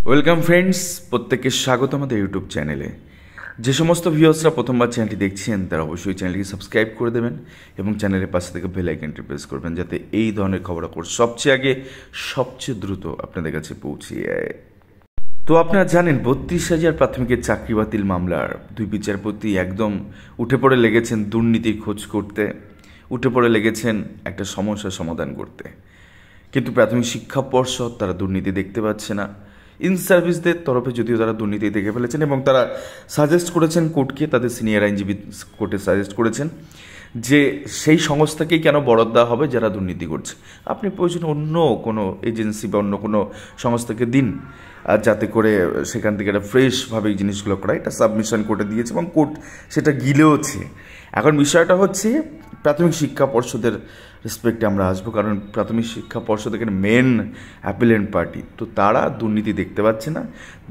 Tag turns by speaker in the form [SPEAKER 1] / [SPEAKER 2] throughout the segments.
[SPEAKER 1] Welcome friends, প্রত্যেককে স্বাগত আমাদের ইউটিউব চ্যানেলে। যে সমস্ত ভিউয়ার্সরা প্রথমবার চ্যানেলটি দেখছেন তারা অবশ্যই চ্যানেলটি সাবস্ক্রাইব করে দেবেন এবং চ্যানেলের পাশে থেকে বেল আইকনটি প্রেস করবেন, যাতে এই ধরনের খবরাখবর সবচেয়ে আগে সবচেয়ে দ্রুত আপনাদের কাছে পৌঁছে যায়। তো আপনারা জানেন 32,000 প্রাথমিকের চাকরি বাতিল মামলার দুই বিচারপতি একদম উঠে পড়ে লেগেছেন দুর্নীতির খোঁজ করতে, উঠে পড়ে লেগেছেন একটা সমস্যার সমাধান করতে। কিন্তু প্রাথমিক শিক্ষা পর্ষদ তারা দুর্নীতি দেখতে পাচ্ছে না। ইন সার্ভিসদের তরফে যদিও তারা দুর্নীতি দেখে ফেলেছেন এবং তারা সাজেস্ট করেছেন কোর্টকে, তাদের সিনিয়র আইনজীবী কোর্টে সাজেস্ট করেছেন যে সেই সংস্থাকেই কেন বরাদ্দ দেওয়া হবে যারা দুর্নীতি করছে। আপনি প্রয়োজনে অন্য কোনো এজেন্সি বা অন্য কোনো সংস্থাকে দিন, যাতে করে সেখান থেকে একটা ফ্রেশভাবে এই জিনিসগুলো করা। এটা সাবমিশন কোর্টে দিয়েছে এবং কোর্ট সেটা গিলেওছে। এখন বিষয়টা হচ্ছে প্রাথমিক শিক্ষা পর্ষদের রেসপেক্টে আমরা আসবো, কারণ প্রাথমিক শিক্ষা পর্ষদ এখানে মেন অ্যাপিলেন্ট পার্টি। তো তারা দুর্নীতি দেখতে পাচ্ছে না।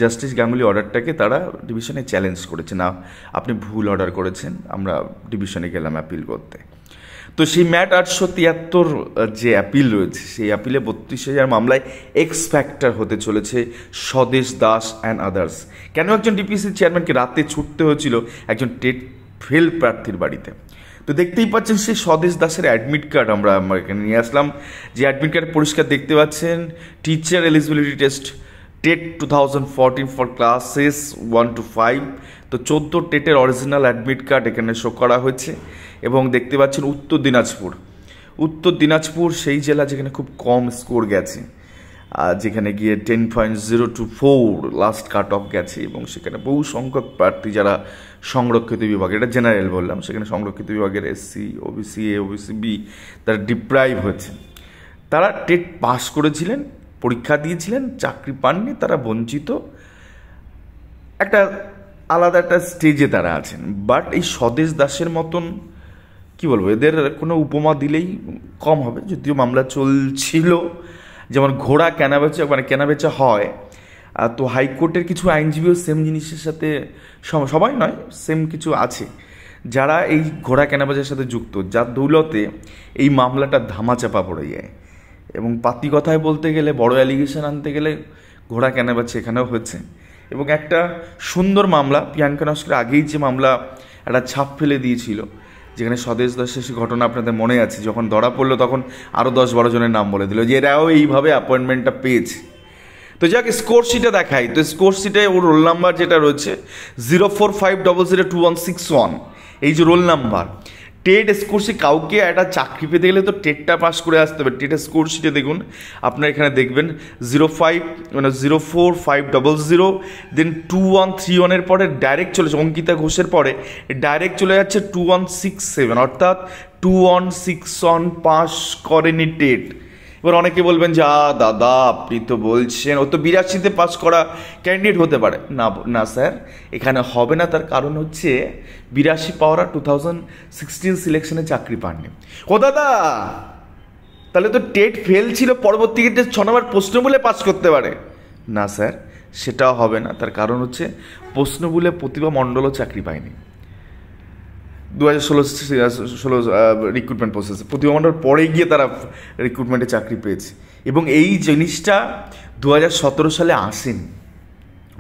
[SPEAKER 1] জাস্টিস গাঙ্গুলি অর্ডারটাকে তারা ডিভিশনে চ্যালেঞ্জ করেছে, না আপনি ভুল অর্ডার করেছেন, আমরা ডিভিশনে গেলাম অ্যাপিল করতে। তো সেই ম্যাট 873 যে অ্যাপিল রয়েছে, সেই অ্যাপিলে 32,000 মামলায় এক্স ফ্যাক্টর হতে চলেছে স্বদেশ দাস অ্যান্ড আদার্স। কেন একজন ডিপিসি চেয়ারম্যানকে রাতে ছুটতে হয়েছিল একজন টেট ফেল প্রার্থীর বাড়িতে? তো দেখতেই পাচ্ছেন সেই স্বদেশ দাসের অ্যাডমিট কার্ড আমরা এখানে নিয়ে আসলাম। যে অ্যাডমিট কার্ড পরিষ্কার দেখতে পাচ্ছেন, teacher eligibility test TET 2014 for classes 1 to 5। তো 14 টেটের অরিজিনাল অ্যাডমিট কার্ড এখানে শো করা হয়েছে। এবং দেখতে পাচ্ছেন উত্তর দিনাজপুর সেই জেলা যেখানে খুব কম স্কোর গেছে, যেখানে গিয়ে 10.024 লাস্ট কাট অফ গেছে এবং সেখানে বহু সংখ্যক প্রার্থী যারা সংরক্ষিত বিভাগে, এটা জেনারেল বললাম, সেখানে সংরক্ষিত বিভাগের SC, OBC A, OBC B তারা ডিপ্রাইভ হয়েছে। তারা টেট পাস করেছিলেন, পরীক্ষা দিয়েছিলেন, চাকরি পাননি, তারা বঞ্চিত, একটা আলাদা একটা স্টেজে তারা আছেন। বাট এই স্বদেশ দাসের মতন কি বলবো, এদের কোনো উপমা দিলেই কম হবে। যদিও মামলা চলছিল, যেমন ঘোড়া কেনাবেচা হয়, তো হাইকোর্টের কিছু আইনজীবীও সেম জিনিসের সাথে, সবাই নয়, সেম কিছু আছে যারা এই ঘোড়া কেনাবেচার সাথে যুক্ত, যার দৌলতে এই মামলাটা ধামাচাপা পড়ে যায়। এবং পাতি কথায় বলতে গেলে, বড় অ্যালিগেশন আনতে গেলে ঘোড়া কেনাবেচা এখানেও হয়েছে। এবং একটা সুন্দর মামলা, প্রিয়াঙ্কা নস্কর আগেই যে মামলা একটা ছাপ ফেলে দিয়েছিল, যেখানে স্বদেশ দাসের সে ঘটনা আপনাদের মনে আছে, যখন ধরা পড়লো তখন আরও 10-12 জনের নাম বলে দিল যে এরাও এইভাবে অ্যাপয়েন্টমেন্টটা পেয়েছে। তো যাক স্কোর শিটে দেখাই, তো স্কোর শিটে ওর রোল নাম্বার যেটা রয়েছে 0450026161, এই যে roll number. TET score sheet, কাউকে একটা চাকরি পেতে গেলে তো টেটটা পাস করে আসতে হবে। টেটের স্কোর শিটে দেখুন, আপনার এখানে দেখবেন 04500, দেন 2131 পরে ডাইরেক্ট চলেছে, অঙ্কিতা ঘোষের পরে ডাইরেক্ট চলে যাচ্ছে 2167, অর্থাৎ 2161 পাস করেনি টেট। এবার অনেকে বলবেন যে দাদা আপনি তো বলছেন ও তো 82-তে পাস করা ক্যান্ডিডেট হতে পারে। না স্যার, এখানে হবে না। তার কারণ হচ্ছে 82 পাওয়ারা 2016 সিলেকশনে চাকরি পাননি। ও দাদা, তাহলে তো টেট ফেল ছিল, পরবর্তী ক্ষেত্রে 6 নম্বর প্রশ্ন বলে পাস করতে পারে। না স্যার, সেটাও হবে না। তার কারণ হচ্ছে প্রশ্ন বলে প্রতিভা মণ্ডলও চাকরি পায়নি 2016 রিক্রুটমেন্ট প্রসেসে। প্রতিভা মণ্ডল পরে গিয়ে তারা রিক্রুটমেন্টে চাকরি পেয়েছে এবং এই জিনিসটা 2017 সালে আসেনি।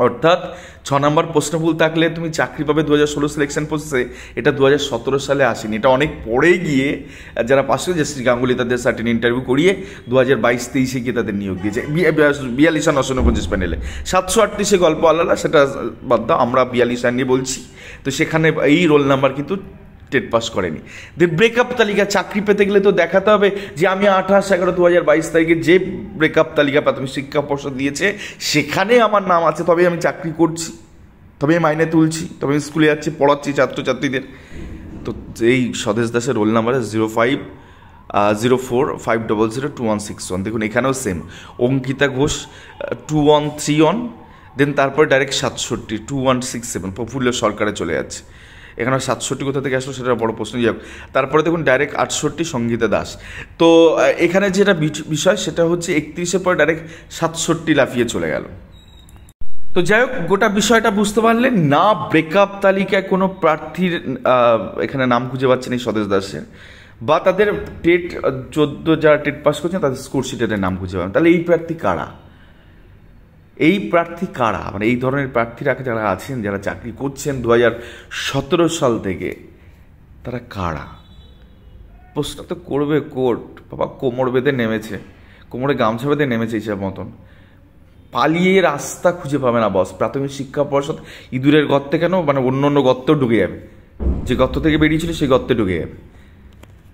[SPEAKER 1] অর্থাৎ 6 নম্বর প্রশ্ন ভুল থাকলে তুমি চাকরি পাবে 2016 সিলেকশন প্রসেসে, এটা 2017 সালে আসেনি। এটা অনেক পরে গিয়ে যারা পাস করে, জাস্টিস গাঙ্গুলি তাদের সার্টেন ইন্টারভিউ করিয়ে 2022-23 গিয়ে তাদের নিয়োগ দিয়েছে 42-949 প্যানেলে। 738 গল্প আলাদা, সেটা বাদ দাও, আমরা 42 নিয়ে বলছি। তো সেখানে এই রোল নাম্বার কিন্তু টেট পাস করেনি। ব্রেকআপ তালিকা, চাকরি পেতে গেলে তো দেখাতে হবে যে আমি 28/11/2022 তারিখে যে ব্রেকআপ তালিকা প্রাথমিক শিক্ষা পর্ষদ দিয়েছে সেখানে আমার নাম আছে, তবে আমি চাকরি করছি, তবে আমি মাইনে তুলছি, তবে আমি স্কুলে যাচ্ছি, পড়াচ্ছি ছাত্রছাত্রীদের। তো এই স্বদেশ দাসের রোল নাম্বার 050450026161। দেখুন এখানেও সেম, অঙ্কিতা ঘোষ 2131, দেন তারপর ডাইরেক্ট 67 2167 প্রফুল্ল সরকারে চলে যাচ্ছে। এখানে 67 কোথা থেকে আসলো সেটা বড় প্রশ্ন। যাক, তারপরে দেখুন ডাইরেক্ট 68 সঙ্গীতা দাস। তো এখানে যেটা বিষয় সেটা হচ্ছে 31-এর পরে ডাইরেক্ট 67 লাফিয়ে চলে গেল। তো যাই হোক, গোটা বিষয়টা বুঝতে পারলেন না। ব্রেকআপ তালিকায় কোনো প্রার্থীর এখানে নাম খুঁজে পাচ্ছেন এই স্বদেশ দাসের, বা তাদের টেট 14 যারা টেট পাস করছেন তাদের স্কোর শিটের নাম খুঁজে পাবেন। তাহলে এই প্রার্থী কারা? এই প্রার্থী কারা, মানে এই ধরনের প্রার্থীরা যারা আছেন, যারা চাকরি করছেন 2017 সাল থেকে, তারা কারা? প্রশ্ন তো করবে কোর্ট। বাবা কোমর বেঁধে নেমেছে, কোমরে গামছা বেঁধে নেমেছে হিসাব মতন, পালিয়ে রাস্তা খুঁজে পাবে না বস। প্রাথমিক শিক্ষা পর্ষদ ইঁদুরের গর্তে কেন, মানে অন্য অন্য গর্তেও ঢুকে যাবে, যে গর্ত থেকে বেরিয়েছিল সেই গর্তে ঢুকে যাবে।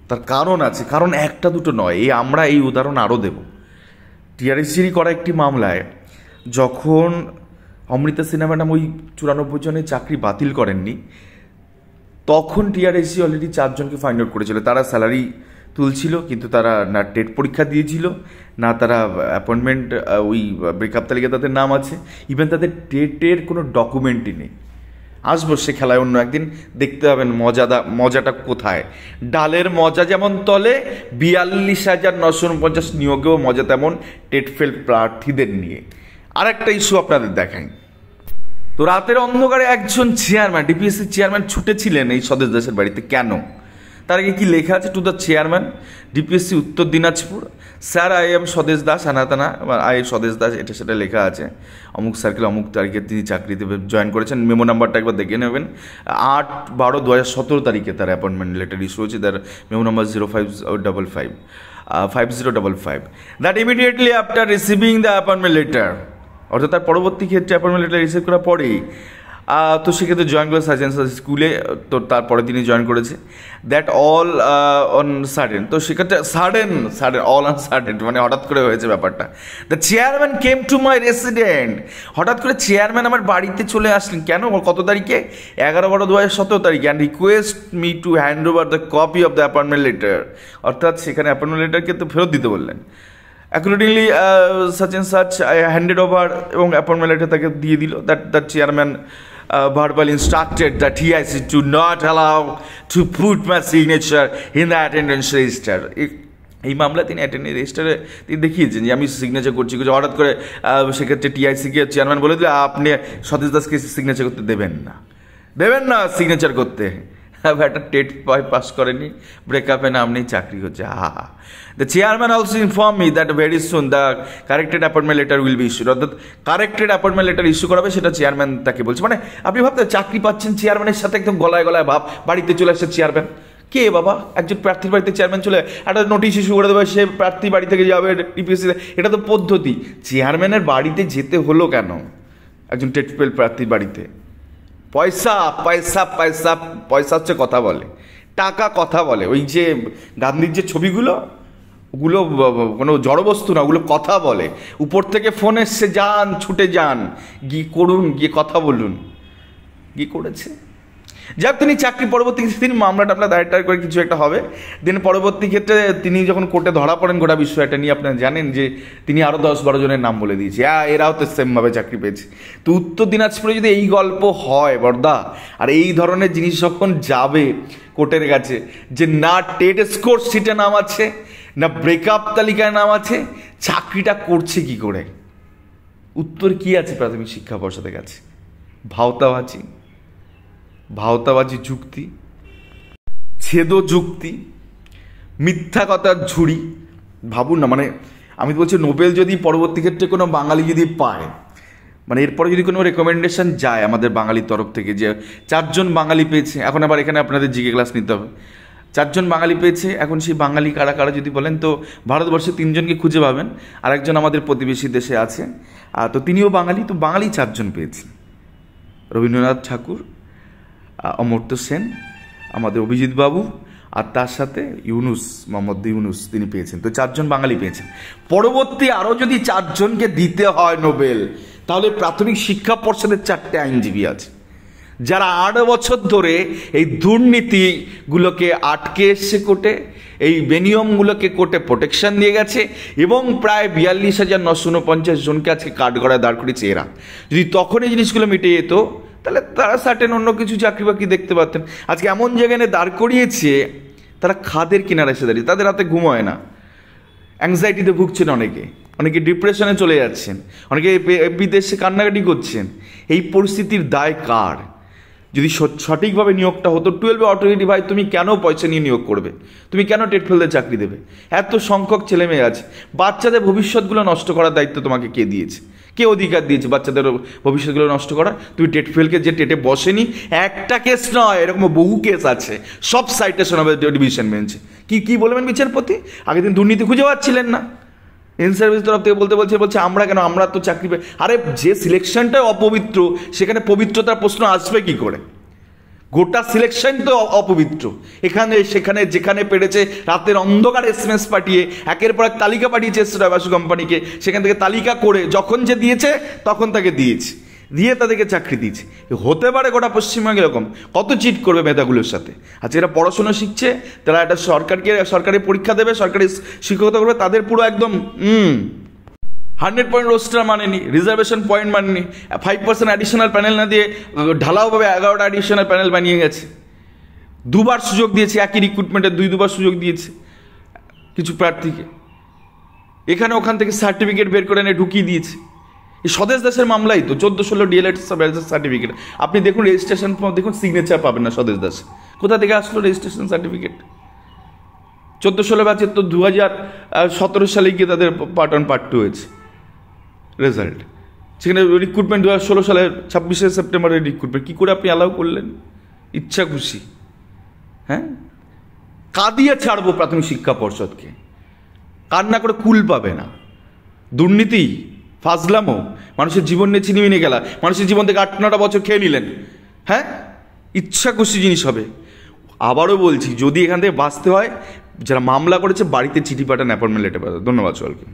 [SPEAKER 1] তার কারণ আছে, কারণ একটা দুটো নয়, আমরা এই উদাহরণ আরও দেব। টিআরএসজিরই করা একটি মামলায় যখন অমৃতা সিনহা ম্যাডাম ওই 94 জনের চাকরি বাতিল করেননি, তখন টিআরএসজি অলরেডি 4 জনকে ফাইন্ড আউট করেছিল। তারা স্যালারি তুলছিল, কিন্তু তারা না টেট পরীক্ষা দিয়েছিল, না তারা অ্যাপয়েন্টমেন্ট, ওই ব্রেকআপ তালিকা তাদের নাম আছে, ইভেন তাদের টেটের কোনো ডকুমেন্টই নেই। আসবো সে খেলায় অন্য একদিন, দেখতে পাবেন মজাটা কোথায়। ডালের মজা যেমন তলে, 42,949 নিয়োগেও মজা তেমন টেট ফেল প্রার্থীদের নিয়ে। আর একটা ইস্যু আপনাদের দেখাই। তো রাতের অন্ধকারে একজন চেয়ারম্যান, ডিপিএসসির চেয়ারম্যান ছুটেছিলেন এই স্বদেশ দাসের বাড়িতে। কেন? তার আগে কি লেখা আছে? টু দ্য চেয়ারম্যান ডিপিএসসি উত্তর দিনাজপুর, স্যার আই এম স্বদেশ দাস আনাতানা, আই স্বদেশ দাস, এটা সেটা লেখা আছে। অমুক সার্কেল অমুক তারিখে তিনি চাকরিতে জয়েন করেছেন। মেমো নাম্বারটা একবার দেখে নেবেন। 8/12/2017 তারিখে তার অ্যাপয়েন্টমেন্ট লেটার ইস্যু হয়েছে। তার memo number 0555 that immediately after receiving the appointment letter, অর্থাৎ তার পরবর্তী ক্ষেত্রে অ্যাপয়েন্টমেন্ট লেটার রিসিভ করার পরেই তো সেক্ষেত্রে জয়েন করে সার্জেন্ট স্কুলে। তো তারপরে তিনি জয়েন করেছে। দ্যাট অল অন সাডেন, তো সেক্ষেত্রে সাডেন অল অন সাডেন মানে হঠাৎ করে হয়েছে ব্যাপারটা। The chairman came to my resident, হঠাৎ করে চেয়ারম্যান আমার বাড়িতে চলে আসলেন। কেন? কত তারিখে? 11/12/2017 তারিখে। And request me to hand over the copy of the appointment letter, অর্থাৎ সেখানে অ্যাপয়েন্টমেন্ট লেটারকে তো ফেরত দিতে বললেন। Accordingly such and such I handed over, এবং অ্যাপয়েন্টমেন্ট লেটার তাকে দিয়ে দিল। That chairman verbally instructed that he has to not allow to put my signature in the attendance register. এই মামলা তিনি অ্যাটেন্ডেন্স রেজিস্টারে তিনি দেখিয়েছেন যে আমি সিগনেচার করছি। হঠাৎ করে সেক্ষেত্রে টিআইসিকে চেয়ারম্যান বলে দিলে আপনি স্বদেশ দাসকে সিগনেচার করতে দেবেন না সিগনেচার করতে। একটা টেট পাস করেনি, ব্রেকআপে নাম নেই, চাকরি হচ্ছে। The chairman also inform me that very soon the corrected appointment letter will be issued, অর্থাৎ কারেক্টেড অ্যাপয়েন্টমেন্ট লেটার ইস্যু করাবে, সেটা চেয়ারম্যান তাকে বলছে। মানে আপনি ভাবতে চাকরি পাচ্ছেন, চেয়ারম্যানের সাথে একদম গলায় ভাব, বাড়িতে চলে আসছে চেয়ারম্যান। কে বাবা? একজন প্রার্থীর বাড়িতে চেয়ারম্যান চলে একটা নোটিশ ইস্যু করে দেবে, সে প্রার্থী বাড়ি থেকে যাবে ডিপিএসসি, এটা তো পদ্ধতি। চেয়ারম্যানের বাড়িতে যেতে হলো কেন একজন টেট ফেল প্রার্থীর বাড়িতে? পয়সা হচ্ছে কথা বলে, টাকা কথা বলে। ওই যে গান্ধীর যে ছবিগুলো, ওগুলো কোনো জড়বস্তু না, ওগুলো কথা বলে। উপর থেকে ফোন এসছে, যান ছুটে যান, গিয়ে করুন, গিয়ে কথা বলুন, গিয়ে করেছে। যাক, তিনি চাকরি পরবর্তী তিনি মামলা টামলা দায়ের করে কিছু একটা হবে। দেন পরবর্তী ক্ষেত্রে তিনি যখন কোর্টে ধরা পড়েন গোটা বিষয়টা নিয়ে, আপনারা জানেন যে তিনি আরও 10-12 জনের নাম বলে দিয়েছে, এরাও তো সেমভাবে চাকরি পেয়েছে। তো উত্তর দিনাজপুরে যদি এই গল্প হয় বর্দা, আর এই ধরনের জিনিস যখন যাবে কোর্টের কাছে, যে না টেট স্কোর সিটে নাম আছে, না ব্রেকআপ তালিকায় নাম আছে, চাকরিটা করছে কি করে? উত্তর কি আছে প্রাথমিক শিক্ষা পর্ষদের কাছে? ভাওতাবাজি যুক্তি, ছেদ যুক্তি, মিথ্যা কথার ঝুড়ি। ভাবুন না, মানে আমি বলছি নোবেল যদি পরবর্তী ক্ষেত্রে কোনো বাঙালি যদি পায়, মানে এরপরে যদি কোনো রেকমেন্ডেশন যায় আমাদের বাঙালির তরফ থেকে যে 4 জন বাঙালি পেয়েছে, এখন আবার এখানে আপনাদের জিকে ক্লাস নিতে হবে, 4 জন বাঙালি পেয়েছে, এখন সেই বাঙালি কারা কারা যদি বলেন, তো ভারতবর্ষে 3 জনকে খুঁজে পাবেন, আর একজন আমাদের প্রতিবেশী দেশে আছে, তো তিনিও বাঙালি। তো বাঙালি 4 জন পেয়েছেন, রবীন্দ্রনাথ ঠাকুর, অমর্ত্য সেন, আমাদের অভিজিৎ বাবু, আর তার সাথে মোহাম্মদ ইউনুস তিনি পেয়েছেন। তো 4 জন বাঙালি পেয়েছেন। পরবর্তী আরও যদি 4 জনকে দিতে হয় নোবেল, তাহলে প্রাথমিক শিক্ষা পর্ষদের 4টে আইনজীবী আছে, যারা 8 বছর ধরে এই দুর্নীতিগুলোকে আটকে এসছে কোর্টে, এই বেনিয়মগুলোকে কোর্টে প্রোটেকশন দিয়ে গেছে, এবং প্রায় 42,949 জনকে আজকে কাঠগড়ায় দাঁড় করেছে এরা। যদি তখন এই জিনিসগুলো মিটে যেত, তাহলে তারা সার্টেন অন্য কিছু চাকরি বাকরি দেখতে পারতেন। আজকে এমন জায়গায় দাঁড় করিয়েছে, তারা খাদের কিনারে এসে দাঁড়িয়ে, তাদের রাতে ঘুম হয় না, অ্যাংজাইটিতে ভুগছেন, অনেকে ডিপ্রেশনে চলে যাচ্ছেন, অনেকে বিদেশে কান্নাকাটি করছেন। এই পরিস্থিতির দায় কার? যদি সঠিকভাবে নিয়োগটা হতো, 12 অটোরিটি ভাই, তুমি কেন পয়সা নিয়ে নিয়োগ করবে? তুমি কেন টেট ফেলদের চাকরি দেবে? এত সংখ্যক ছেলে মেয়ে আছে, বাচ্চাদের ভবিষ্যৎগুলো নষ্ট করার দায়িত্ব তোমাকে কে দিয়েছে? কে অধিকার দিয়েছে বাচ্চাদের ভবিষ্যৎগুলো নষ্ট করা? তুমি টেট ফেলকে যে টেটে বসেনি, একটা কেস নয়, এরকম বহু কেস আছে, সব সাইটেশন হবে ডিভিশন বেঞ্চে। কি বলবেন বিচারপতি? আগের দিন দুর্নীতি খুঁজে পাচ্ছিলেন না, ইন সার্ভিস তরফ থেকে বলছে আমরা কেন, আমরা তো চাকরি পাই। আরে যে সিলেকশনটাই অপবিত্র, সেখানে পবিত্রতার প্রশ্ন আসবে কি করে? গোটা সিলেকশন তো অপবিত্র। এখানে সেখানে যেখানে পেরেছে রাতের অন্ধকার SMS পাঠিয়ে একের পর এক তালিকা পাঠিয়েছে বাসু কোম্পানিকে, সেখান থেকে তালিকা করে যখন যে দিয়েছে তখন তাকে দিয়ে তাদেরকে চাকরি দিয়েছে। হতে পারে গোটা পশ্চিমবঙ্গে এরকম কত চিট করবে মেধাগুলোর সাথে। আচ্ছা, এরা পড়াশোনা শিখছে, তারা একটা সরকারি পরীক্ষা দেবে, সরকারি শিক্ষকতা করবে, তাদের পুরো একদম 100 পয়েন্ট রোস্টার মানেনি, রিজার্ভেশন পয়েন্ট মানেনি, 5% অ্যাডিশনাল প্যানেল না দিয়ে ঢালাওভাবে 11টা অ্যাডিশনাল প্যানেল বানিয়ে গেছে। দুবার সুযোগ দিয়েছে, একই রিক্রুটমেন্টের দুবার সুযোগ দিয়েছে কিছু প্রার্থীকে, এখানে ওখান থেকে সার্টিফিকেট বের করে এনে ঢুকিয়ে দিয়েছে। এই স্বদেশ দাসের মামলাই তো 14-16 DLED সার্টিফিকেট। আপনি দেখুন রেজিস্ট্রেশন, দেখুন সিগনেচার পাবেন না স্বদেশ দাস। কোথা থেকে আসলো রেজিস্ট্রেশন সার্টিফিকেট? 14-16 ব্যাচের তো 2017 সালে গিয়ে তাদের পার্ট 2 হয়েছে রেজাল্ট। সেখানে রিক্রুটমেন্ট 2016 সালের 26শে সেপ্টেম্বরের রিক্রুটমেন্ট। কী করে আপনি অ্যালাউ করলেন? ইচ্ছা খুশি। হ্যাঁ, কাঁদিয়ে ছাড়বো প্রাথমিক শিক্ষা পর্ষদকে, কান্না করে কুল পাবে না। দুর্নীতি, ফাজলামো, মানুষের জীবন নিয়ে ছিনিয়ে নিয়ে গেলা, মানুষের জীবন থেকে 8-9টা বছর খেয়ে নিলেন। হ্যাঁ, ইচ্ছা খুশি জিনিস হবে। আবারও বলছি, যদি এখান থেকে বাঁচতে হয়, যারা মামলা করেছে বাড়িতে চিঠি পাঠান, অ্যাপয়েন্টমেন্ট লেটার পাঠান। ধন্যবাদ সকলকে।